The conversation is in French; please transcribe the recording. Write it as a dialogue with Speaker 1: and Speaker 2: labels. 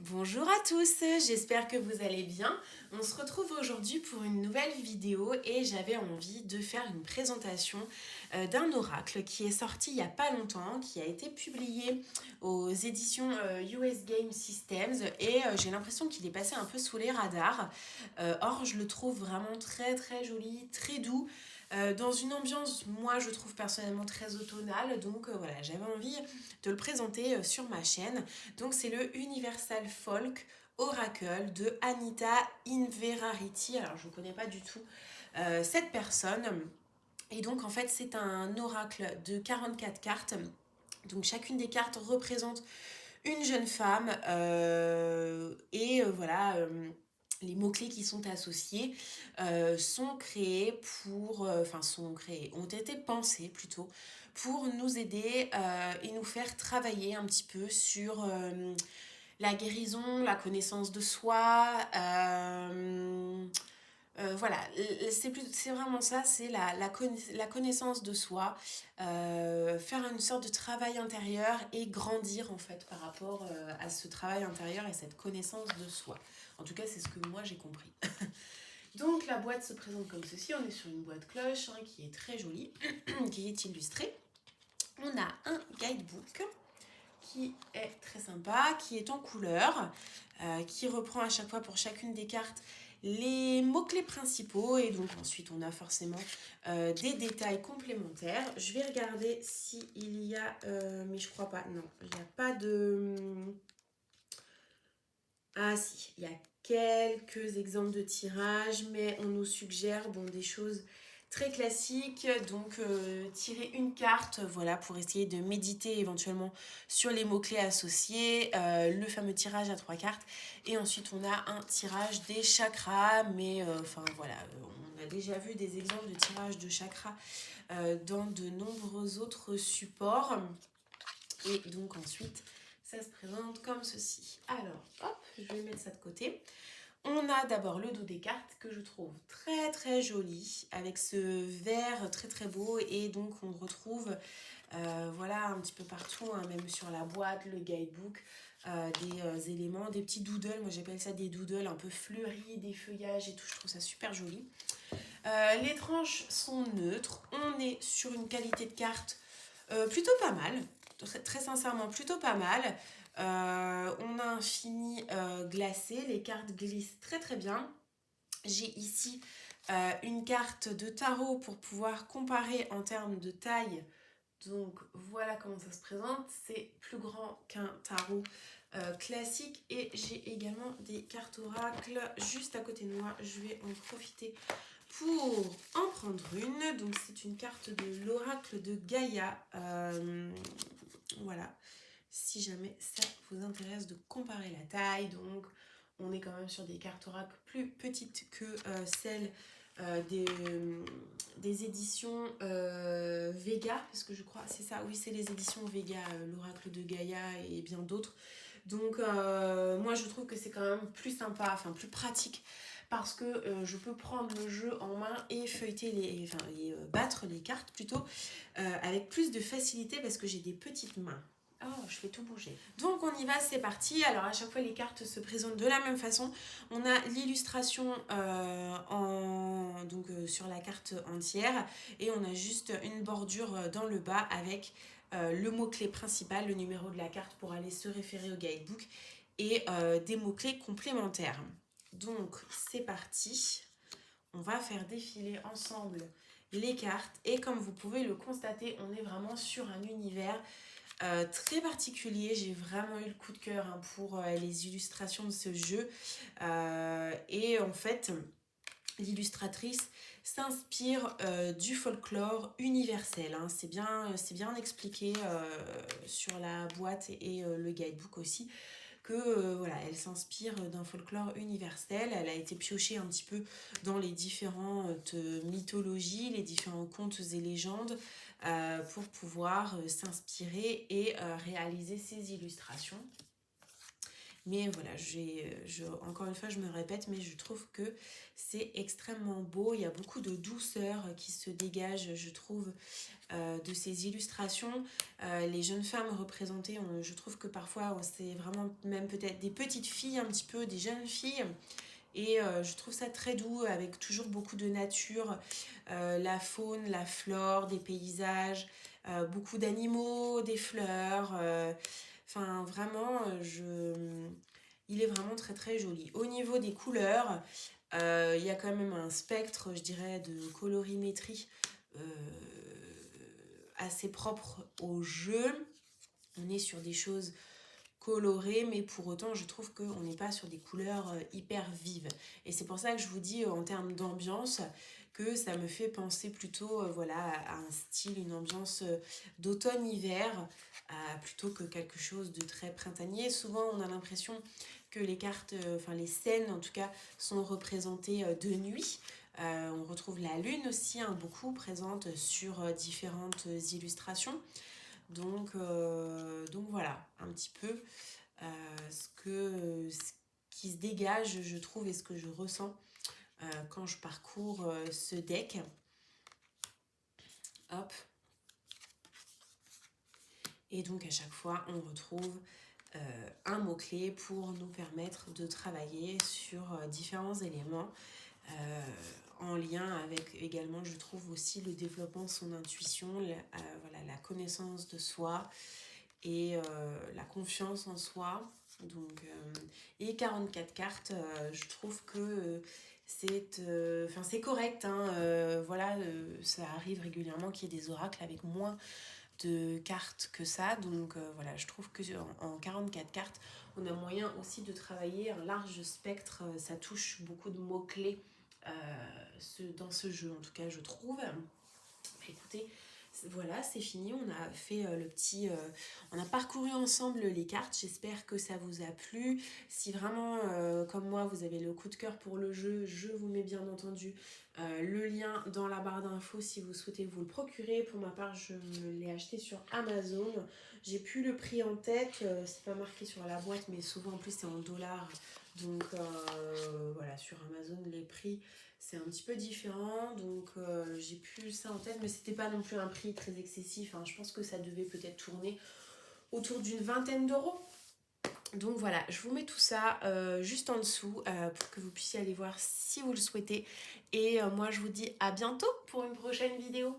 Speaker 1: Bonjour à tous, j'espère que vous allez bien. On se retrouve aujourd'hui pour une nouvelle vidéo et j'avais envie de faire une présentation d'un oracle qui est sorti il n'y a pas longtemps, qui a été publié aux éditions US Game Systems et j'ai l'impression qu'il est passé un peu sous les radars. Or, je le trouve vraiment très très joli, très doux. Dans une ambiance, moi je trouve personnellement très automnale, donc voilà, j'avais envie de le présenter sur ma chaîne. Donc c'est le Universal Folk Oracle de Anita Inverarity. Alors je ne connais pas du tout cette personne. Et donc en fait c'est un oracle de 44 cartes. Donc chacune des cartes représente une jeune femme voilà. Les mots-clés qui sont associés sont créés ont été pensés plutôt pour nous aider et nous faire travailler un petit peu sur la guérison, la connaissance de soi. Voilà, c'est vraiment ça, c'est la connaissance de soi, faire une sorte de travail intérieur et grandir en fait par rapport à ce travail intérieur et cette connaissance de soi. En tout cas, c'est ce que moi j'ai compris. Donc la boîte se présente comme ceci, on est sur une boîte cloche qui est très jolie, qui est illustrée. On a un guidebook qui est très sympa, qui est en couleur, qui reprend à chaque fois pour chacune des cartes les mots-clés principaux et donc ensuite on a forcément des détails complémentaires. Je vais regarder s'il y a, mais je crois pas, non, il n'y a pas de... Ah si, il y a quelques exemples de tirage, mais on nous suggère des choses très classiques, donc tirer une carte, voilà, pour essayer de méditer éventuellement sur les mots-clés associés, le fameux tirage à 3 cartes, et ensuite on a un tirage des chakras, mais voilà, on a déjà vu des exemples de tirage de chakras dans de nombreux autres supports, et donc ensuite ça se présente comme ceci. Alors, hop, je vais mettre ça de côté. On a d'abord le dos des cartes que je trouve très très joli avec ce vert très très beau et donc on retrouve voilà un petit peu partout, hein, même sur la boîte, le guidebook, des éléments, des petits doodles, moi j'appelle ça des doodles un peu fleuris, des feuillages et tout, je trouve ça super joli. Les tranches sont neutres, on est sur une qualité de carte plutôt pas mal, très sincèrement plutôt pas mal. On a un fini glacé, les cartes glissent très très bien. J'ai ici une carte de tarot pour pouvoir comparer en termes de taille. Donc voilà comment ça se présente, c'est plus grand qu'un tarot classique et j'ai également des cartes oracle juste à côté de moi. Je vais en profiter pour en prendre une. Donc c'est une carte de l'oracle de Gaïa. Voilà, si jamais ça vous intéresse de comparer la taille. Donc on est quand même sur des cartes oracle plus petites que celles des éditions Vega, parce que je crois, c'est ça, oui, c'est les éditions Vega, l'oracle de Gaïa et bien d'autres. Donc moi je trouve que c'est quand même plus sympa, enfin plus pratique parce que je peux prendre le jeu en main et feuilleter battre les cartes plutôt avec plus de facilité parce que j'ai des petites mains. Oh, je fais tout bouger. Donc on y va, c'est parti. Alors à chaque fois les cartes se présentent de la même façon. On a l'illustration sur la carte entière et on a juste une bordure dans le bas avec le mot-clé principal, le numéro de la carte pour aller se référer au guidebook et des mots-clés complémentaires. Donc c'est parti. On va faire défiler ensemble les cartes et comme vous pouvez le constater, on est vraiment sur un univers très particulier. J'ai vraiment eu le coup de cœur pour les illustrations de ce jeu et en fait l'illustratrice s'inspire du folklore universel, hein. C'est bien expliqué sur la boîte et le guidebook aussi que voilà, elle s'inspire d'un folklore universel. Elle a été piochée un petit peu dans les différentes mythologies, les différents contes et légendes pour pouvoir s'inspirer et réaliser ses illustrations. Mais voilà, encore une fois, je me répète, mais je trouve que c'est extrêmement beau. Il y a beaucoup de douceur qui se dégage, je trouve, de ces illustrations. Les jeunes femmes représentées, je trouve que parfois, c'est vraiment même peut-être des petites filles, un petit peu des jeunes filles. Et je trouve ça très doux, avec toujours beaucoup de nature, la faune, la flore, des paysages, beaucoup d'animaux, des fleurs. Enfin, vraiment, il est vraiment très très joli. Au niveau des couleurs, il y a quand même un spectre, je dirais, de colorimétrie euh, assez propre au jeu. On est sur des choses colorées, mais pour autant je trouve qu'on n'est pas sur des couleurs hyper vives. Et c'est pour ça que je vous dis en termes d'ambiance que ça me fait penser plutôt voilà, à un style, une ambiance d'automne-hiver, plutôt que quelque chose de très printanier. Souvent on a l'impression que les cartes, enfin les scènes en tout cas, sont représentées de nuit. On retrouve la lune aussi, hein, beaucoup présente sur différentes illustrations. Donc voilà, un petit peu ce qui se dégage, je trouve, et ce que je ressens quand je parcours ce deck. Hop. Et donc à chaque fois, on retrouve un mot-clé pour nous permettre de travailler sur différents éléments en lien avec également, je trouve aussi, le développement de son intuition, voilà, la connaissance de soi et la confiance en soi. Donc, et 44 cartes, je trouve que c'est correct, hein, voilà, ça arrive régulièrement qu'il y ait des oracles avec moins de cartes que ça, donc voilà, je trouve que en 44 cartes on a moyen aussi de travailler un large spectre, ça touche beaucoup de mots-clés dans ce jeu, en tout cas je trouve. Écoutez, voilà, c'est fini, on a fait on a parcouru ensemble les cartes, j'espère que ça vous a plu. Si vraiment, comme moi, vous avez le coup de cœur pour le jeu, je vous mets bien entendu le lien dans la barre d'infos si vous souhaitez vous le procurer. Pour ma part, je l'ai acheté sur Amazon. J'ai plus le prix en tête, c'est pas marqué sur la boîte, mais souvent en plus c'est en dollars. Donc voilà, sur Amazon, les prix c'est un petit peu différent, donc j'ai plus ça en tête, mais c'était pas non plus un prix très excessif, hein. Je pense que ça devait peut-être tourner autour d'une vingtaine d'euros. Donc voilà, je vous mets tout ça juste en dessous pour que vous puissiez aller voir si vous le souhaitez. Et moi je vous dis à bientôt pour une prochaine vidéo.